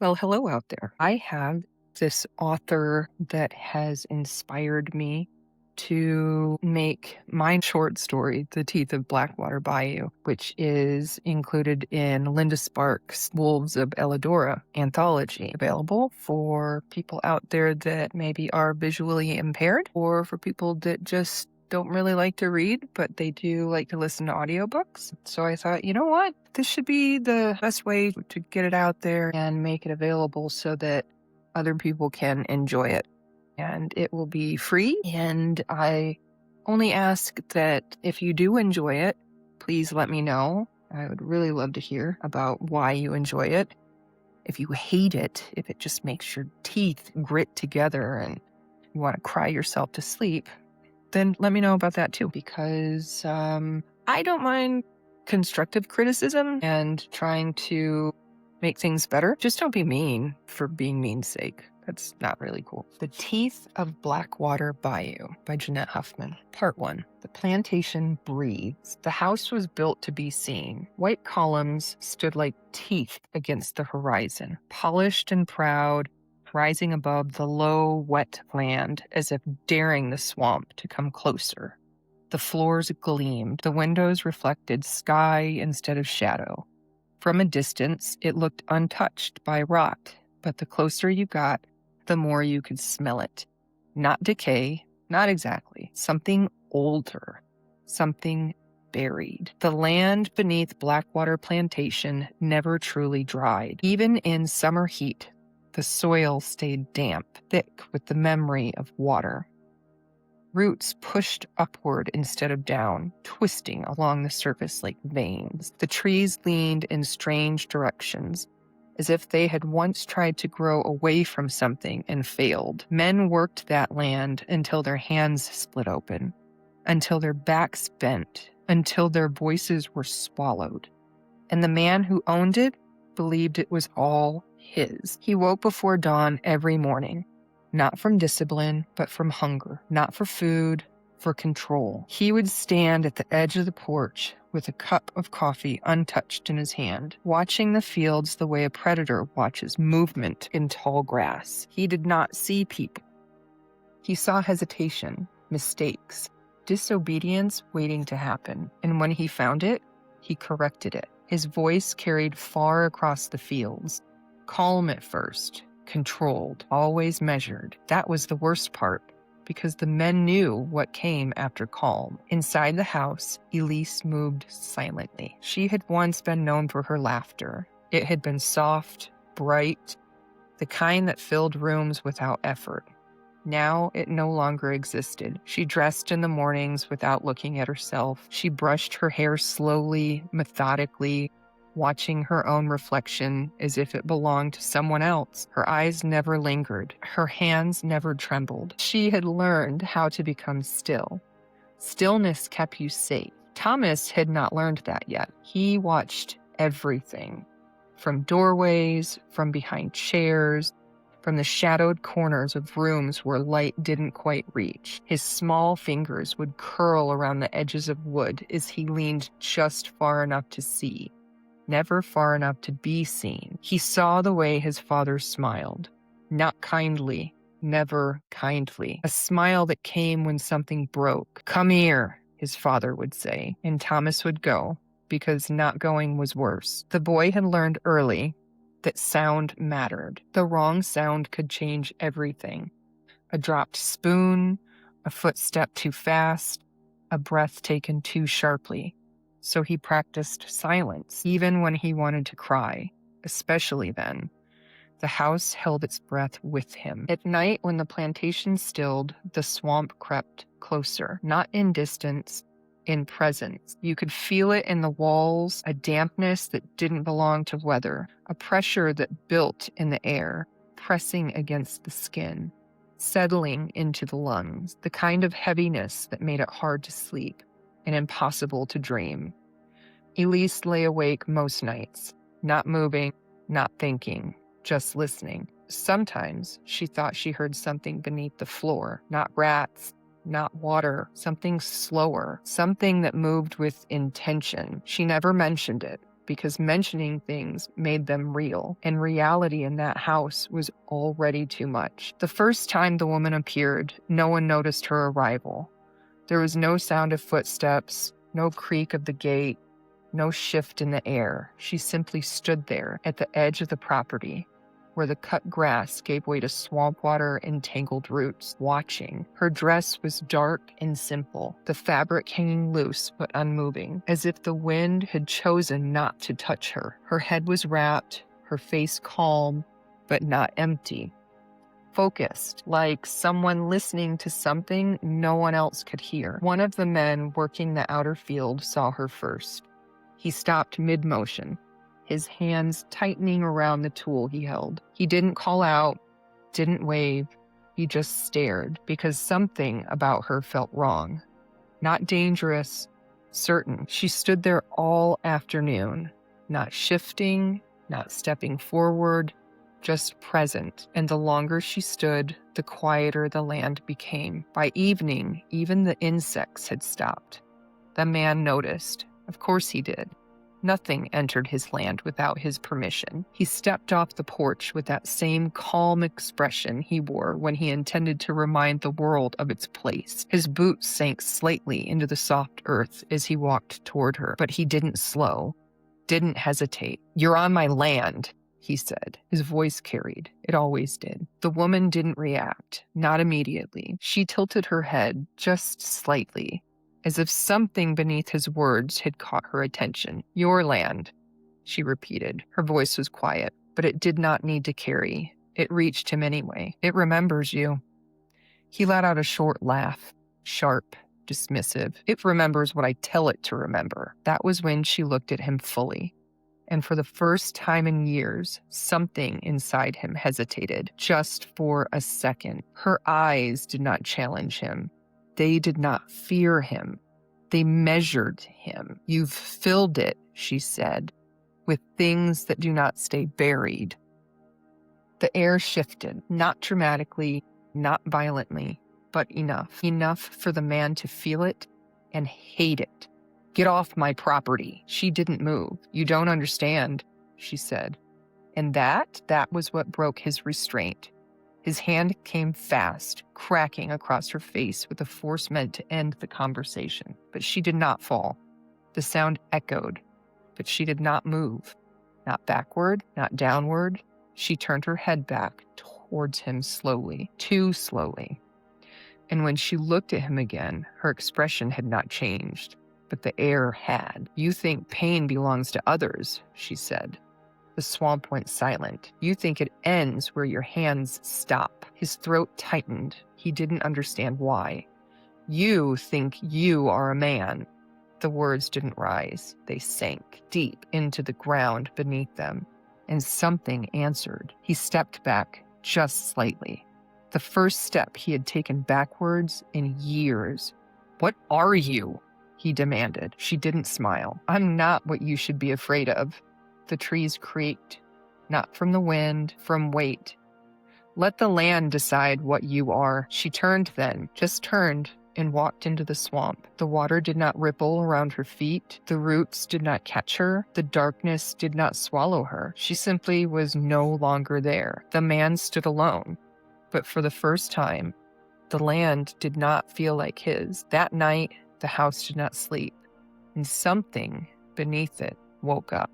Well, hello out there. I have this author that has inspired me to make my short story, The Teeth of Blackwater Bayou, which is included in Linda Sparks' Wolves of Eladora anthology, available for people out there that maybe are visually impaired or for people that just don't really like to read, but they do like to listen to audiobooks. So I thought, you know what? This should be the best way to get it out there and make it available so that other people can enjoy it. And it will be free. And I only ask that if you do enjoy it, please let me know. I would really love to hear about why you enjoy it. If you hate it, if it just makes your teeth grit together and you want to cry yourself to sleep, then let me know about that too, because I don't mind constructive criticism and trying to make things better. Just don't be mean for being mean's sake. That's not really cool. The Teeth of Blackwater Bayou by Jeanette Huffman. Part 1. The plantation breathes. The house was built to be seen. White columns stood like teeth against the horizon, polished and proud, rising above the low, wet land as if daring the swamp to come closer. The floors gleamed. The windows reflected sky instead of shadow. From a distance, it looked untouched by rot, but the closer you got, the more you could smell it. Not decay, not exactly. Something older, something buried. The land beneath Blackwater Plantation never truly dried. Even in summer heat, the soil stayed damp, thick with the memory of water. Roots pushed upward instead of down, twisting along the surface like veins. The trees leaned in strange directions, as if they had once tried to grow away from something and failed. Men worked that land until their hands split open, until their backs bent, until their voices were swallowed. And the man who owned it believed it was all his. He woke before dawn every morning, not from discipline, but from hunger, not for food, for control. He would stand at the edge of the porch with a cup of coffee untouched in his hand, watching the fields the way a predator watches movement in tall grass. He did not see people. He saw hesitation, mistakes, disobedience waiting to happen. And when he found it, he corrected it. His voice carried far across the fields, calm at first, controlled, always measured. That was the worst part, because the men knew what came after calm. Inside the house, Elise moved silently. She had once been known for her laughter. It had been soft, bright, the kind that filled rooms without effort. Now it no longer existed. She dressed in the mornings without looking at herself. She brushed her hair slowly, methodically, watching her own reflection as if it belonged to someone else. Her eyes never lingered. Her hands never trembled. She had learned how to become still. Stillness kept you safe. Thomas had not learned that yet. He watched everything, from doorways, from behind chairs, from the shadowed corners of rooms where light didn't quite reach. His small fingers would curl around the edges of wood as he leaned just far enough to see, never far enough to be seen. He saw the way his father smiled, not kindly, never kindly. A smile that came when something broke. "Come here," his father would say, and Thomas would go, because not going was worse. The boy had learned early that sound mattered. The wrong sound could change everything. A dropped spoon, a footstep too fast, a breath taken too sharply. So he practiced silence, even when he wanted to cry, especially then. The house held its breath with him. At night, when the plantation stilled, the swamp crept closer, not in distance, in presence. You could feel it in the walls, a dampness that didn't belong to weather, a pressure that built in the air, pressing against the skin, settling into the lungs, the kind of heaviness that made it hard to sleep and impossible to dream. Elise lay awake most nights, not moving, not thinking, just listening. Sometimes she thought she heard something beneath the floor, not rats, not water, something slower, something that moved with intention. She never mentioned it because mentioning things made them real, and reality in that house was already too much. The first time the woman appeared, no one noticed her arrival. There was no sound of footsteps, no creak of the gate, no shift in the air. She simply stood there at the edge of the property, where the cut grass gave way to swamp water and tangled roots, watching. Her dress was dark and simple, the fabric hanging loose but unmoving, as if the wind had chosen not to touch her. Her head was wrapped, her face calm, but not empty. Focused, like someone listening to something no one else could hear. One of the men working the outer field saw her first. He stopped mid-motion, his hands tightening around the tool he held. He didn't call out, didn't wave. He just stared, because something about her felt wrong. Not dangerous, certain. She stood there all afternoon, not shifting, not stepping forward, just present. And the longer she stood, the quieter the land became. By evening, even the insects had stopped. The man noticed. Of course he did. Nothing entered his land without his permission. He stepped off the porch with that same calm expression he wore when he intended to remind the world of its place. His boots sank slightly into the soft earth as he walked toward her, but he didn't slow, didn't hesitate. "You're on my land," he said. His voice carried. It always did. The woman didn't react, not immediately. She tilted her head just slightly, as if something beneath his words had caught her attention. "Your land," she repeated. Her voice was quiet, but it did not need to carry. It reached him anyway. "It remembers you." He let out a short laugh, sharp, dismissive. "It remembers what I tell it to remember." That was when she looked at him fully. And for the first time in years, something inside him hesitated, just for a second. Her eyes did not challenge him. They did not fear him. They measured him. "You've filled it," she said, "with things that do not stay buried." The air shifted, not dramatically, not violently, but enough. Enough for the man to feel it and hate it. "Get off my property." She didn't move. "You don't understand," she said. And that was what broke his restraint. His hand came fast, cracking across her face with a force meant to end the conversation. But she did not fall. The sound echoed, but she did not move. Not backward, not downward. She turned her head back towards him slowly, too slowly. And when she looked at him again, her expression had not changed, but the air had. "You think pain belongs to others," she said. The swamp went silent. "You think it ends where your hands stop." His throat tightened. He didn't understand why. "You think you are a man." The words didn't rise. They sank deep into the ground beneath them. And something answered. He stepped back just slightly. The first step he had taken backwards in years. "What are you?" he demanded. She didn't smile. "I'm not what you should be afraid of." The trees creaked, not from the wind, from weight. "Let the land decide what you are." She turned then, just turned, and walked into the swamp. The water did not ripple around her feet. The roots did not catch her. The darkness did not swallow her. She simply was no longer there. The man stood alone. But for the first time, the land did not feel like his. That night, the house did not sleep, and something beneath it woke up.